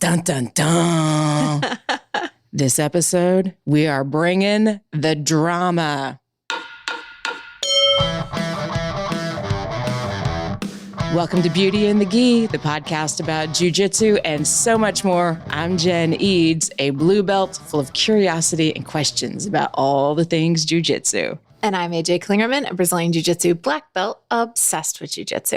Dun, dun, dun. This episode, we are bringing the drama. Welcome to Beauty and the Gi, the podcast about jujitsu and so much more. I'm Jen Eads, a blue belt full of curiosity and questions about all the things jujitsu. And I'm AJ Klingerman, a Brazilian jiu-jitsu black belt obsessed with jiu-jitsu.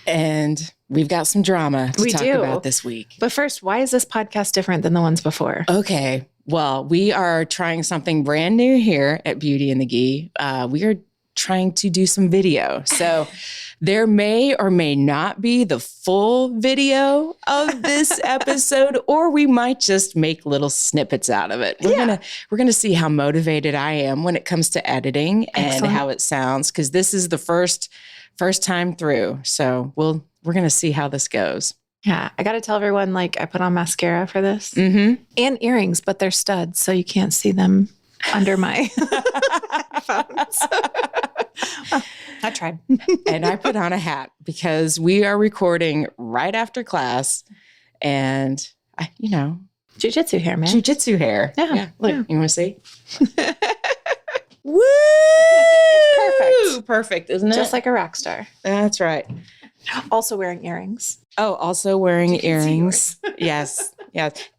And we've got some drama to talk about this week. But first, why is this podcast different than the ones before? Okay. Well, we are trying something brand new here at Beauty and the Gi. We are trying to do some video. So there may or may not be the full video of this episode, or we might just make little snippets out of it. We're gonna see how motivated I am when it comes to editing and how it sounds, because this is the first time through. So we're gonna see how this goes. Yeah, I got to tell everyone, I put on mascara for this and earrings, but they're studs, so you can't see them under my headphones. Well, I tried. And I put on a hat because we are recording right after class, and Jiu-jitsu hair, man. Jiu-jitsu hair. Yeah. Look, you want to see? Woo! It's perfect. Perfect, isn't it? Just like a rock star. That's right. Also wearing earrings. Oh, also wearing earrings. Yes.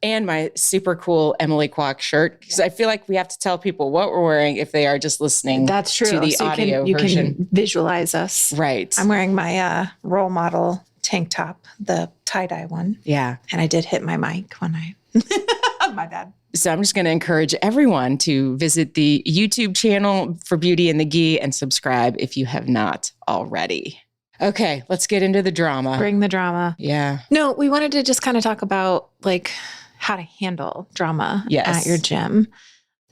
And my super cool Emily Kwok shirt. Because I feel like we have to tell people what we're wearing if they are just listening. That's true. To the audio you version. Can visualize us. Right. I'm wearing my role model tank top, the tie-dye one. Yeah. And I did hit my mic when I... My bad. So I'm just going to encourage everyone to visit the YouTube channel for Beauty and the Gi and subscribe if you have not already. Okay, let's get into the drama. Bring the drama. Yeah. No, we wanted to just kind of talk about how to handle drama at your gym.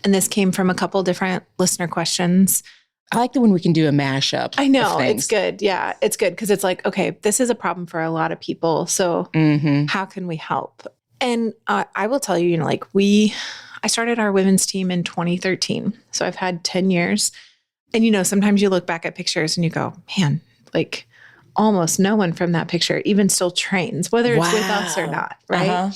And this came from a couple different listener questions. I like the one we can do a mashup. I know, it's good. Yeah, it's good because it's okay, this is a problem for a lot of people. So how can we help? And I will tell you, I started our women's team in 2013. So I've had 10 years. And, sometimes you look back at pictures and you go, man, almost no one from that picture even still trains, whether it's with us or not, right? Uh-huh.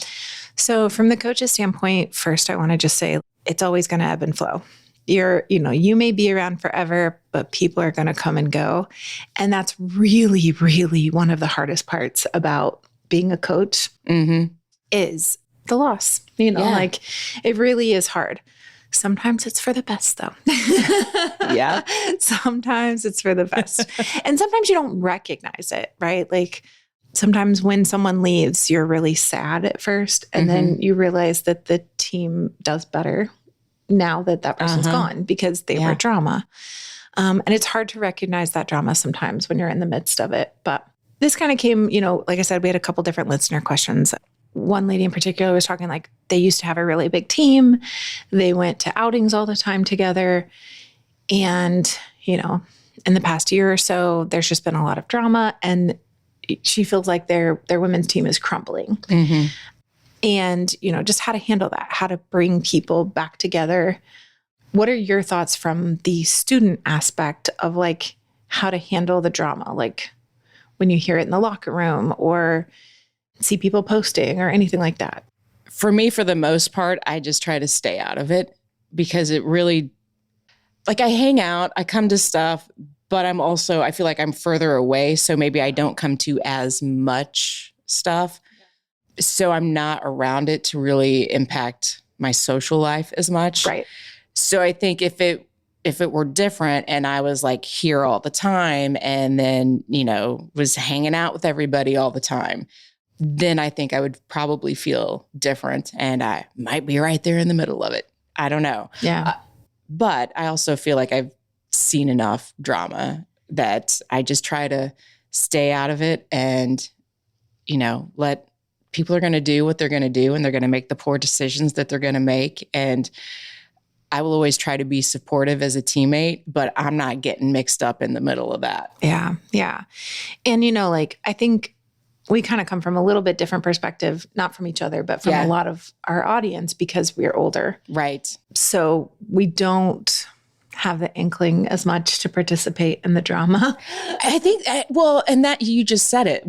So from the coach's standpoint, first, I want to just say it's always going to ebb and flow. You may be around forever, but people are going to come and go. And that's really, really one of the hardest parts about being a coach is the loss. It really is hard. Sometimes it's for the best, though. Yeah. Sometimes it's for the best. And sometimes you don't recognize it, right? Sometimes when someone leaves, you're really sad at first. And then you realize that the team does better now that person's gone because they were drama. And it's hard to recognize that drama sometimes when you're in the midst of it. But this kind of came, like I said, we had a couple different listener questions. One lady in particular was talking they used to have a really big team. They went to outings all the time together. And, in the past year or so, there's just been a lot of drama. And she feels like their women's team is crumbling. And, just how to handle that, how to bring people back together. What are your thoughts from the student aspect of how to handle the drama? When you hear it in the locker room or see people posting or anything like that? For me, for the most part, I just try to stay out of it because it really, I hang out, I come to stuff, but I feel like I'm further away. So maybe I don't come to as much stuff. So I'm not around it to really impact my social life as much. Right. So I think if it were different and I was here all the time and then, was hanging out with everybody all the time, then I think I would probably feel different and I might be right there in the middle of it. I don't know. Yeah. But I also feel like I've seen enough drama that I just try to stay out of it and, let people are going to do what they're going to do and they're going to make the poor decisions that they're going to make. And I will always try to be supportive as a teammate, but I'm not getting mixed up in the middle of that. Yeah. Yeah. And, I think we kind of come from a little bit different perspective, not from each other, but from a lot of our audience because we're older. Right. So we don't have the inkling as much to participate in the drama. I think, and that you just said it.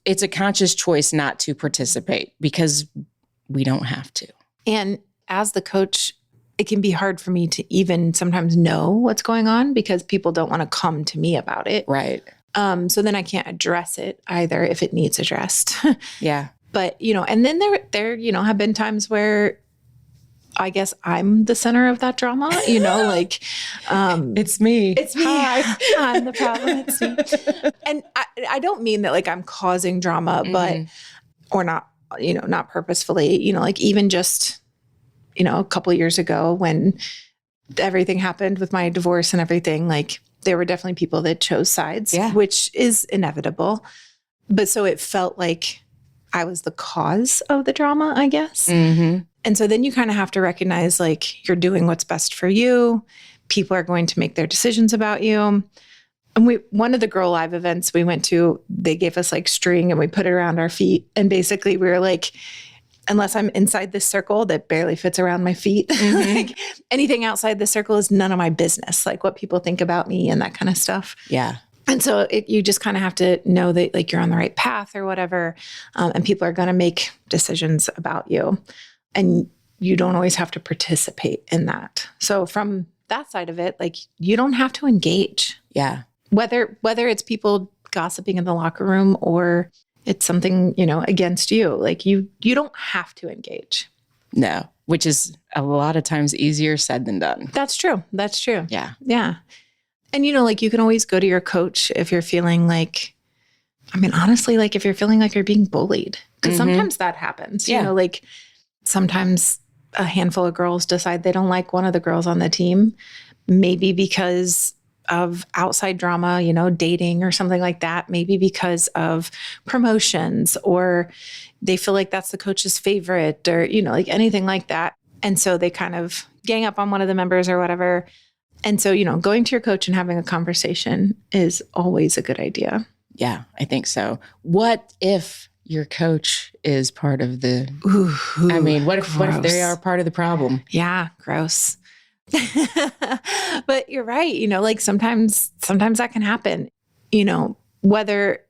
It's a conscious choice not to participate because we don't have to. And as the coach, it can be hard for me to even sometimes know what's going on because people don't want to come to me about it. Right. So then I can't address it either if it needs addressed. Yeah. But, and then there have been times where I guess I'm the center of that drama, it's me. It's me. Hi. I'm the problem. It's me. And I don't mean that like I'm causing drama, but, or not, not purposefully, even just, a couple of years ago when everything happened with my divorce and everything, like there were definitely people that chose sides, which is inevitable. But so it felt like I was the cause of the drama, I guess. Mm-hmm. And so then you kind of have to recognize like you're doing what's best for you. People are going to make their decisions about you. And one of the Girl Live events we went to, they gave us like string and we put it around our feet. And basically we were like, unless I'm inside this circle that barely fits around my feet, like anything outside the circle is none of my business. Like what people think about me and that kind of stuff. Yeah. And so you just kind of have to know that like you're on the right path or whatever. And people are going to make decisions about you. And you don't always have to participate in that. So from that side of it, like you don't have to engage. Yeah. Whether it's people gossiping in the locker room or it's something, against you, like you don't have to engage. No, which is a lot of times easier said than done. That's true. Yeah. Yeah. And, like you can always go to your coach if you're feeling like, honestly, like if you're feeling like you're being bullied, because sometimes that happens, like sometimes a handful of girls decide they don't like one of the girls on the team, maybe because of outside drama, dating or something like that, maybe because of promotions or they feel like that's the coach's favorite or, like anything like that. And so they kind of gang up on one of the members or whatever. And so, going to your coach and having a conversation is always a good idea. Yeah, I think so. What if your coach is part of the, what if they are part of the problem? Yeah, gross. But you're right. Like sometimes that can happen, whether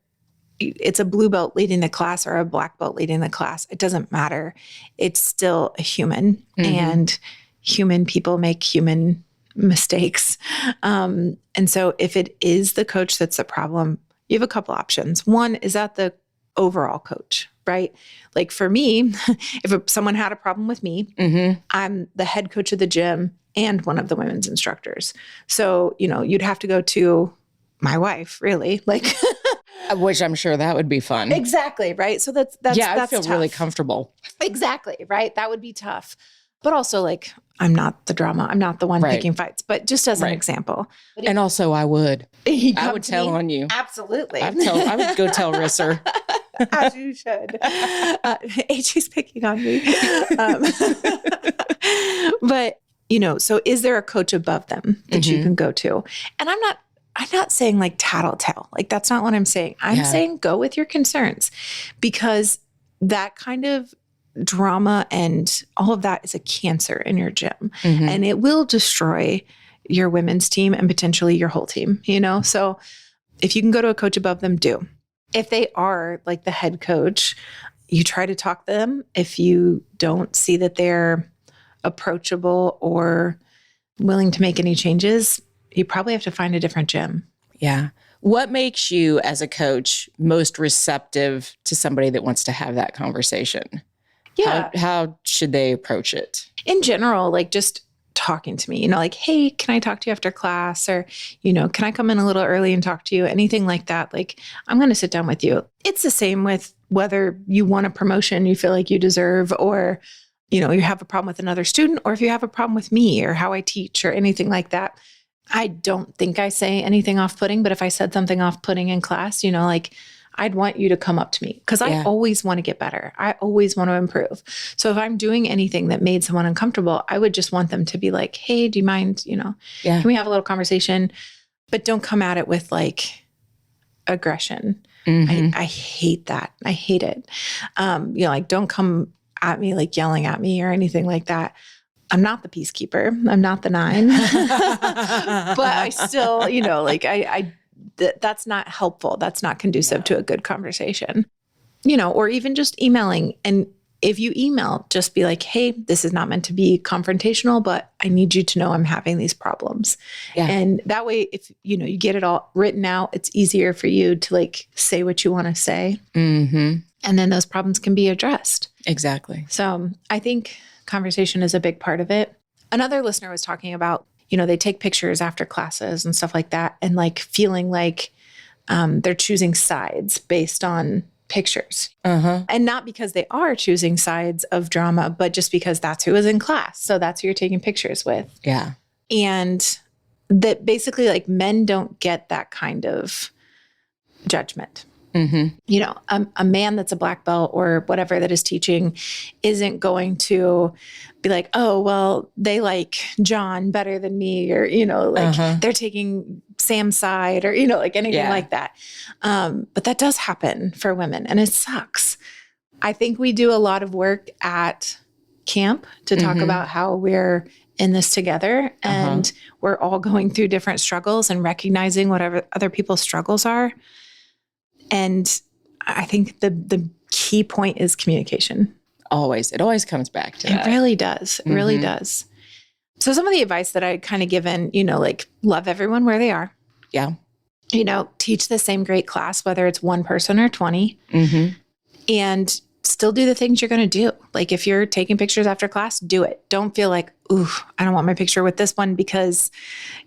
it's a blue belt leading the class or a black belt leading the class, it doesn't matter. It's still a human and human people make human mistakes. And so if it is the coach that's the problem, you have a couple options. One is that the overall coach, right? Like for me, if someone had a problem with me, I'm the head coach of the gym and one of the women's instructors. So, you'd have to go to my wife, really, like, which I'm sure that would be fun. Exactly. Right. So that's I feel tough. really comfortable. Exactly. Right. That would be tough. But also like, I'm not the drama. I'm not the one picking fights, but just as an example. And also I would tell on you. Absolutely. I would go tell Risser. As you should. HG's picking on me. But, so is there a coach above them that you can go to? And I'm not saying like tattletale. Like that's not what I'm saying. I'm saying go with your concerns because that kind of drama and all of that is a cancer in your gym and it will destroy your women's team and potentially your whole team, So if you can go to a coach above them, do. If they are like the head coach, you try to talk to them. If you don't see that they're approachable or willing to make any changes, you probably have to find a different gym. Yeah. What makes you as a coach most receptive to somebody that wants to have that conversation? Yeah. How should they approach it? In general, like just talking to me, like, hey, can I talk to you after class? Or, can I come in a little early and talk to you? Anything like that. Like, I'm going to sit down with you. It's the same with whether you want a promotion you feel like you deserve or, you have a problem with another student or if you have a problem with me or how I teach or anything like that. I don't think I say anything off-putting, but if I said something off-putting in class, like I'd want you to come up to me because I always want to get better. I always want to improve. So if I'm doing anything that made someone uncomfortable, I would just want them to be like, hey, do you mind, can we have a little conversation? But don't come at it with like aggression. I hate that. I hate it. Like don't come at me like yelling at me or anything like that. I'm not the peacekeeper. I'm not the 9, but I still, like that's not helpful. That's not conducive to a good conversation, or even just emailing. And if you email, just be like, hey, this is not meant to be confrontational, but I need you to know I'm having these problems. Yeah. And that way, if you get it all written out, it's easier for you to like say what you want to say. Mm-hmm. And then those problems can be addressed. Exactly. So I think conversation is a big part of it. Another listener was talking about, they take pictures after classes and stuff like that, and like feeling like they're choosing sides based on pictures. Uh-huh. And not because they are choosing sides of drama, but just because that's who is in class. So that's who you're taking pictures with. Yeah. And that basically like men don't get that kind of judgment. Mm-hmm. A man that's a black belt or whatever that is teaching isn't going to be like, oh, well, they like John better than me, or, they're taking Sam's side, or, like anything like that. But that does happen for women, and it sucks. I think we do a lot of work at camp to talk about how we're in this together, and we're all going through different struggles and recognizing whatever other people's struggles are. And I think the key point is communication. Always. It always comes back to that. It really does. It really does. So some of the advice that I kind of given, like love everyone where they are. Yeah. Teach the same great class, whether it's one person or 20, and still do the things you're going to do. Like if you're taking pictures after class, do it. Don't feel like, ooh, I don't want my picture with this one because,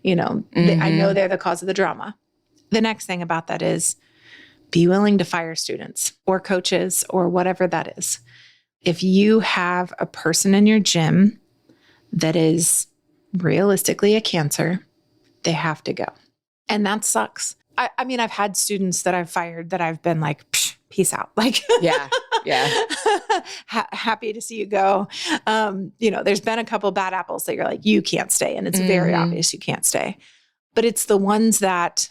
I know they're the cause of the drama. The next thing about that is, be willing to fire students or coaches or whatever that is. If you have a person in your gym that is realistically a Cancer, they have to go. And that sucks. I mean, I've had students that I've fired that I've been like, peace out. Like, yeah. Happy to see you go. There's been a couple bad apples that you're like, you can't stay. And it's very obvious you can't stay. But it's the ones that,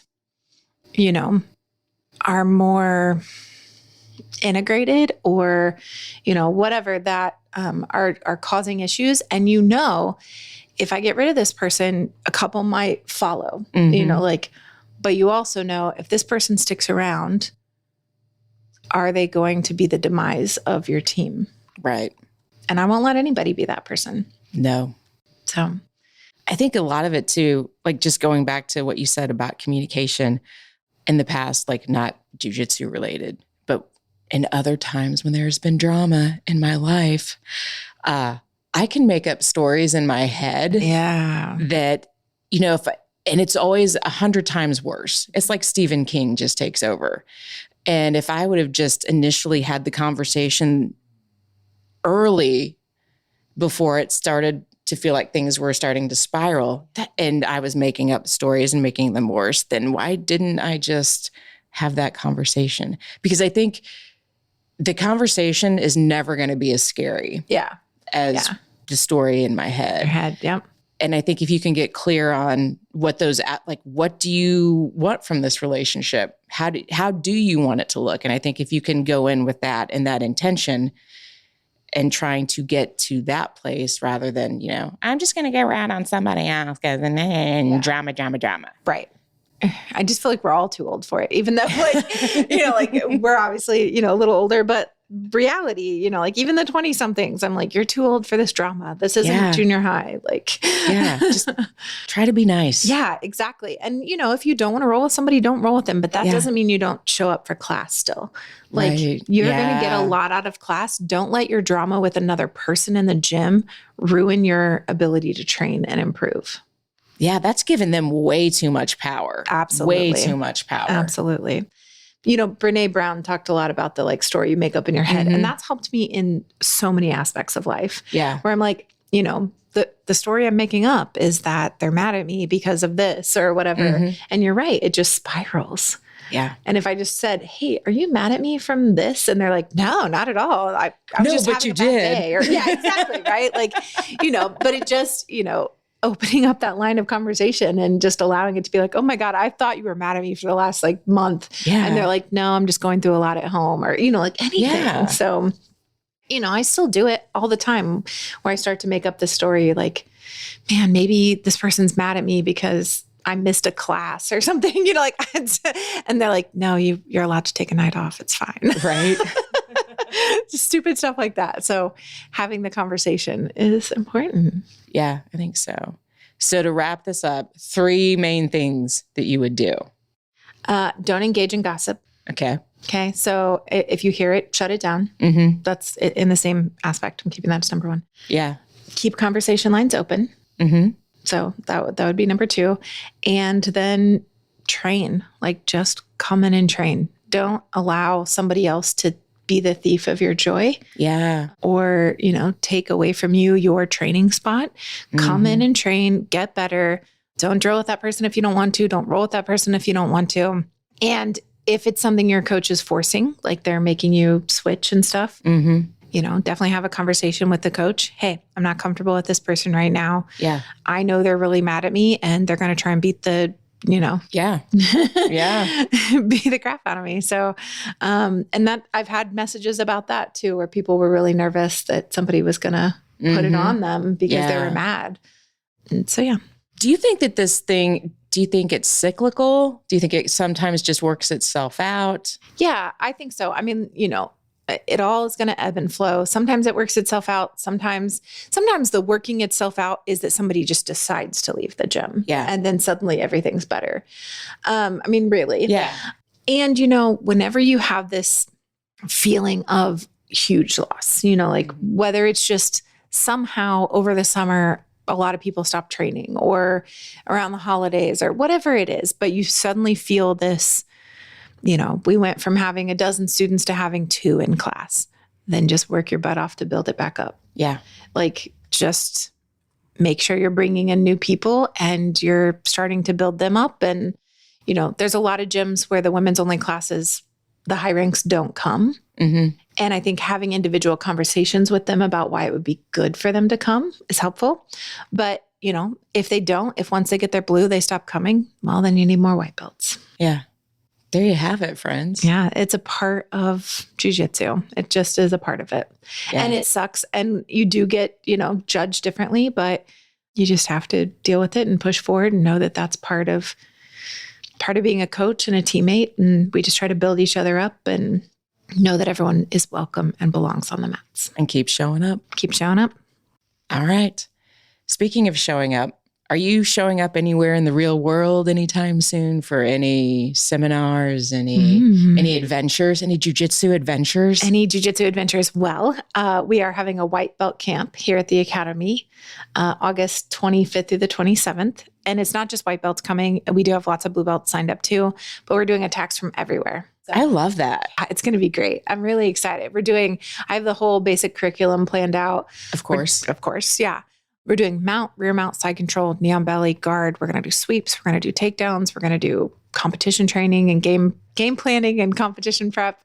are more integrated or, whatever that are causing issues. And if I get rid of this person, a couple might follow, but you also know if this person sticks around, are they going to be the demise of your team? Right. And I won't let anybody be that person. No. So I think a lot of it too, like just going back to what you said about communication in the past, like not jujitsu related, but in other times when there's been drama in my life, I can make up stories in my head that, and it's always 100 times worse. It's like Stephen King just takes over. And if I would have just initially had the conversation early before it started to feel like things were starting to spiral and I was making up stories and making them worse, then why didn't I just have that conversation? Because I think the conversation is never going to be as scary as the story in my head. Yep. And I think if you can get clear on what what do you want from this relationship? How do you want it to look? And I think if you can go in with that and that intention and trying to get to that place rather than, I'm just going to go around on somebody else and drama. Right. I just feel like we're all too old for it, even though we're obviously, a little older, but reality, even the 20 somethings, I'm like, you're too old for this drama. This isn't junior high. Just try to be nice. Yeah, exactly. And, if you don't want to roll with somebody, don't roll with them, but that doesn't mean you don't show up for class still. You're going to get a lot out of class. Don't let your drama with another person in the gym ruin your ability to train and improve. Yeah, that's given them way too much power. Absolutely. Way too much power. Absolutely. Brene Brown talked a lot about the story you make up in your head. And that's helped me in so many aspects of life. Yeah. Where I'm like, the story I'm making up is that they're mad at me because of this or whatever. And you're right. It just spirals. Yeah. And if I just said, hey, are you mad at me from this? And they're like, no, not at all. I was just having a bad day. Or, yeah, exactly. Right. But it just, opening up that line of conversation and just allowing it to be like, oh my God, I thought you were mad at me for the last month. Yeah. And they're like, no, I'm just going through a lot at home or, anything. Yeah. So I still do it all the time where I start to make up this story like, man, maybe this person's mad at me because I missed a class or something, like, and they're like, no, you're allowed to take a night off. It's fine. Right. Just stupid stuff like that. So having the conversation is important. Yeah, I think so. So to wrap this up, 3 main things that you would do. Don't engage in gossip. Okay. Okay. So if you hear it, shut it down. Mm-hmm. That's in the same aspect. I'm keeping that as number 1. Yeah. Keep conversation lines open. Mm-hmm. So that would be number 2. And then train, like just come in and train. Don't allow somebody else to be the thief of your joy. Yeah. Or, take away from you your training spot. Come in and train, get better. Don't drill with that person if you don't want to. Don't roll with that person if you don't want to. And if it's something your coach is forcing, like they're making you switch and stuff, definitely have a conversation with the coach. Hey, I'm not comfortable with this person right now. Yeah. I know they're really mad at me and they're going to try and beat the, Yeah. Yeah. beat the crap out of me. So, and that I've had messages about that too, where people were really nervous that somebody was going to put it on them because they were mad. And so, yeah. Do you think that do you think it's cyclical? Do you think it sometimes just works itself out? Yeah, I think so. I mean, it all is going to ebb and flow. Sometimes it works itself out. Sometimes the working itself out is that somebody just decides to leave the gym. Yeah. And then suddenly everything's better. I mean, really. Yeah. And, whenever you have this feeling of huge loss, like whether it's just somehow over the summer, a lot of people stop training or around the holidays or whatever it is, but you suddenly feel this, we went from having a dozen students to having 2 in class, then just work your butt off to build it back up. Yeah. Like just make sure you're bringing in new people and you're starting to build them up. And, there's a lot of gyms where the women's only classes, the high ranks don't come. Mm-hmm. And I think having individual conversations with them about why it would be good for them to come is helpful. But, if they don't, if once they get their blue, they stop coming, well, then you need more white belts. Yeah. There you have it, friends. Yeah. It's a part of jiu-jitsu. It just is a part of it. Yeah. And it sucks. And you do get, judged differently, but you just have to deal with it and push forward and know that that's part of being a coach and a teammate. And we just try to build each other up and know that everyone is welcome and belongs on the mats. And keep showing up. Keep showing up. All right. Speaking of showing up, are you showing up anywhere in the real world anytime soon for any seminars, any adventures, any jiu-jitsu adventures? Any jiu-jitsu adventures? Well, we are having a white belt camp here at the Academy, August 25th through the 27th. And it's not just white belts coming. We do have lots of blue belts signed up too, but we're doing attacks from everywhere. So I love that. It's going to be great. I'm really excited. I have the whole basic curriculum planned out. Of course. Of course. Yeah. We're doing mount, rear mount, side control, knee on belly, guard. We're going to do sweeps. We're going to do takedowns. We're going to do competition training and game planning and competition prep,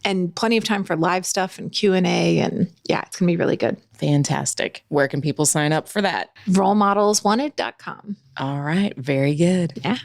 and plenty of time for live stuff and Q&A. And yeah, it's going to be really good. Fantastic. Where can people sign up for that? rolemodelswanted.com. All right. Very good. Yeah.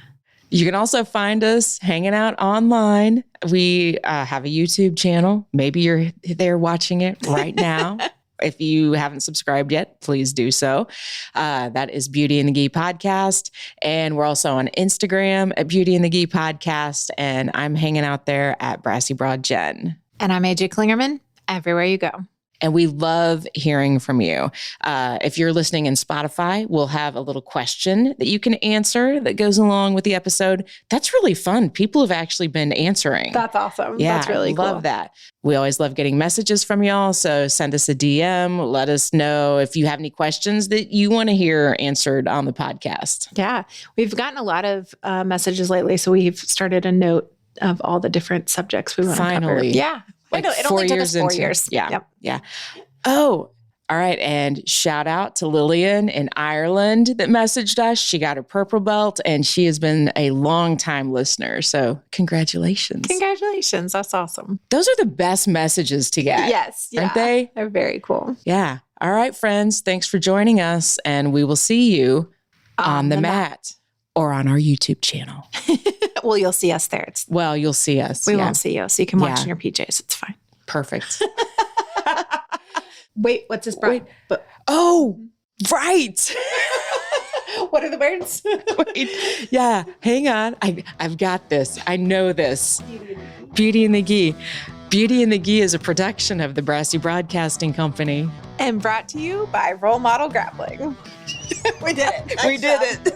You can also find us hanging out online. We have a YouTube channel. Maybe you're there watching it right now. If you haven't subscribed yet, please do so. That is Beauty and the Gi Podcast. And we're also on Instagram at Beauty and the Gi Podcast. And I'm hanging out there at Brassy Broad Jen. And I'm AJ Klingerman, everywhere you go. And we love hearing from you. If you're listening in Spotify, we'll have a little question that you can answer that goes along with the episode. That's really fun. People have actually been answering. That's awesome. Yeah, that's really cool. Love that. We always love getting messages from y'all. So send us a DM. Let us know if you have any questions that you want to hear answered on the podcast. Yeah. We've gotten a lot of messages lately. So we've started a note of all the different subjects we want to cover. Finally. Yeah. Like I know, it only took us 4 years. Yeah. Yep. Yeah. Oh, all right. And shout out to Lillian in Ireland that messaged us. She got her purple belt and she has been a long time listener. So congratulations. Congratulations. That's awesome. Those are the best messages to get. Yes. Yeah. Aren't they? They're very cool. Yeah. All right, friends. Thanks for joining us. And we will see you on the mat or on our YouTube channel. Well, you'll see us there. You'll see us. We won't see you. So you can watch in your PJs. It's fine. Perfect. Wait, what's this? Oh, right. What are the words? Wait, yeah, hang on. I've got this. I know this. Beauty and the Gi. Beauty and the Gi is a production of the Brassy Broadcasting Company. And brought to you by Role Model Grappling. We did it. We did it.